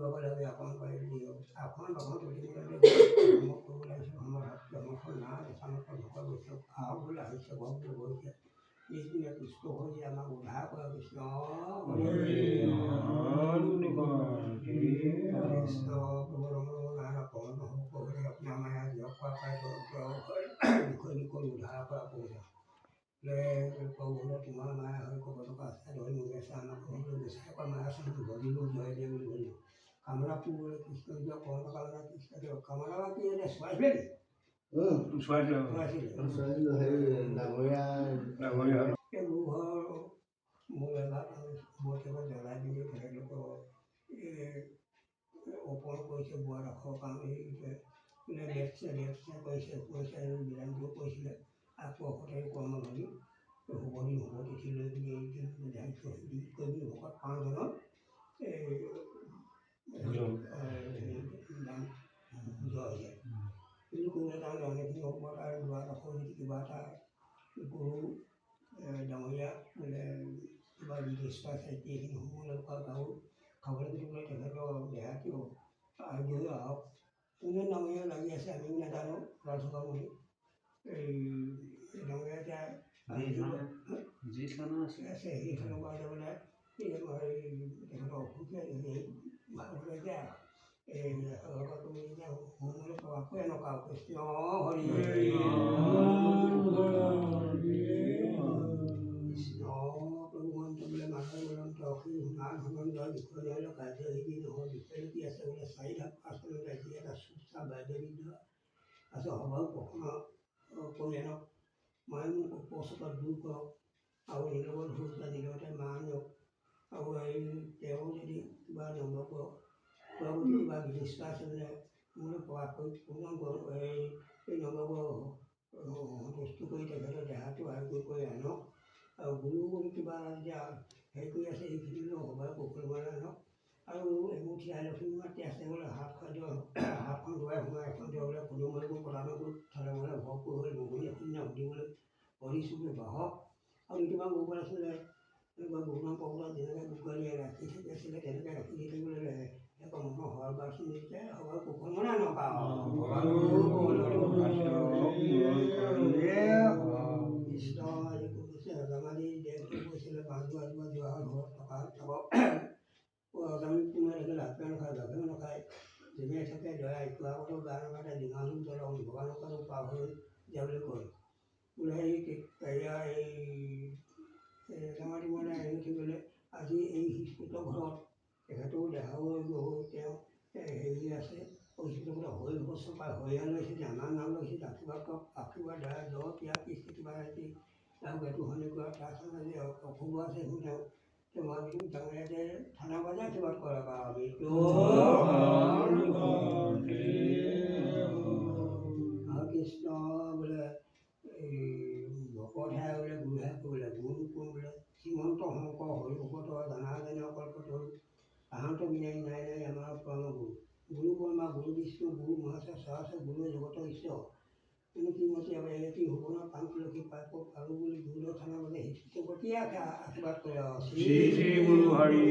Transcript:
বাবা লাগে আপন পাই দিও আপন বাবা তুলি মিলে মোক কবুল আহিছে আমার জন্মখন না স্থানত ভকত বৈষ্ণৱ আহবলৈ আহিছে ভক্ত গৈছে কৃষ্ণে কৃষ্ণ হৈ আমাক উদ্ধাৰ কৰে কৃষ্ণ কৃষ্ণ নানা পৱন কবলে আপোনাৰ মায়া দিয়ক পাই বিষয় বিষয় উদ্ধাৰ কৰা পৌঁছা তোমাৰ মায়া হৈ ক'বলগা আছে ধৰি মুখে আছে আমাক কবলৈ বিচাৰ মায়া আছে বলিলো জয় দেৱ বুলি কামনা পুবলৈ কৃষ্ণ দিয়ক কমলা কামনা কৃষ্ণ দিয়ক কামনা কি এতিয়া চোৱাইছিলে মোৰ এবাৰ মোৰ কেৱল জ্বলাই দিলে তেখেতলোকৰ ওপৰ কৰিছে বোৱা ৰাখৰ কাম এই লেপচা কৰিছে বিৰামটো কৰিছিলে আকৌ সদায় কৰ্ম ধৰি শুভনি শুভ তিথি লৈ পিনি কৰি ভকত 5 জনৰ নাম বুজোৱা হৈছে কিন্তু কোনে তাৰমানে অনেকখিনি ওপৰত আৰু বোৱা ৰাখৰ যদি কিবা এটা গৰু ডাঙৰীয়া বোলে কিবা নিৰ্দিষ্ট আছে এইখিনি সময়লৈ গাঁও খাবলৈ দিবলৈ তেখেতৰ দেহাটো আজৰি আহক কোনে ডাঙৰীয়া লাগি আছে আমিও নাজানো ৰাজহুৱা বুলি এই ডাঙৰীয়া এতিয়া যি থানা আছে সেই থানৰ পৰা বোলে তেখেতৰ অসুখীয়া ভাললৈ যায় এই হোমলৈ আকৌ এনেকুৱা কৃষ্ণ হৰি কৃষ্ণ প্ৰভুমন্ত্ৰ বোলে মাধৱ মন্ত্ৰ অসীম নাম ভগৱন্ত বিষয় নহ'লে কাৰ্য সিদ্ধি নহয় বিষয় কি আছে বোলে 4 ধাপ 5 ৰাখি এটা চুপচা বাদ্যবিদ্য আছে সভাও প্ৰসন্ন কৰি আনক মায়ে মোক উপচকত দূৰ কৰক আৰু নিলগত সূৰ্য নিলতে মা আনক আৰু এই তেওঁ যদি কিবা নলব যদি কিবা বিনিষ্ট আছে বোলে মোৰ পৰাকৈ পুনৰ এই নলব বস্তু কৰি তেখেতৰ দেহাটো আৰোগ্য কৰি আনক আৰু গুৰু বুলি কিবা এতিয়া হেৰি কৰি আছে এইখিনিলৈ সবাই পকৰি মাৰে আনক আৰু এমুঠি আইলক্ষী মাতি আছে বোলে হাতখন ধুৱাই সোমাই এখন বোলে কোনো মাৰিব প্ৰদান কৰি থালে মানে ভৰপূৰ হৈ বগৰী শূন্য সুধিবলৈ কৰিছোঁ বাহক আৰু কিবা মোবাইল আছিলে এনেকুৱা বহুমান পকৰা যেনেকৈ বুকালি ৰাখি থাকি আছিলে তেনেকৈ ৰাখি দি থাকিবলৈ আকৌ মনৰ সৰ বাচি দিছে সবাই পকৰি মানে নকা কৃষ্ণ ৰজামালি দেশটো গৈছিলে বান্ধু আজোৱা যোৱা হ'ল ঘৰত থকা চাব ৰজামালি কোনোৱে দেখিলে হাতে নাখায় গাভেও নাখায় যেনে থাকে দয়া ইকুৱাকতো গা নাকাটে ডিঙালো জ্বলাওঁ ভগৱানকতো পাৰ হৈ যাবলৈ কয় বোলে এয়া এই ৰজামালি মানে হেৰি থাকিলে আজি এই শিশুতৰ ঘৰত তেখেতৰ দেহাও তেওঁ হেৰি আছে পৰিস্থিতি হৈ বছৰ পাই হৈয়া লৈছে আমাৰ নাম লৈছে আশীৰ্বাদ দয়া জ্বৰ পিয়া কৃষ্টি কিবা ৰাতি তেওঁ এইটো সেনেকুৱা তাৰপিছত আজি অসুখ আছে তেওঁ মই ডাঙৰীয়াতে থানা বজাই আশীৰ্বাদ কৰে কৃষ্ণ বোলে এই ভকতহে বোলে গুৰুহে বোলে গুৰু কোন বোলে শ্ৰীমন্ত শংকৰ হৰিভকত জানা জানে অকল্পত তাহাঁত বিনাই নাই নাই আমাৰ পৰম গুৰু ব্ৰহ্মা গুৰু বিষ্ণু গুৰু মহাশয় সহস্ৰ গুৰু জগতৰ ঈশ্বৰ কিন্তু কি মতে এটি ভুৱনৰ পান তুলসী পাপ পালো বুলি গুৰুৰ থানা মানে শিশুপতিয়ে আশীৰ্বাদ কৰে শ্ৰী শ্ৰী গুৰু হৰি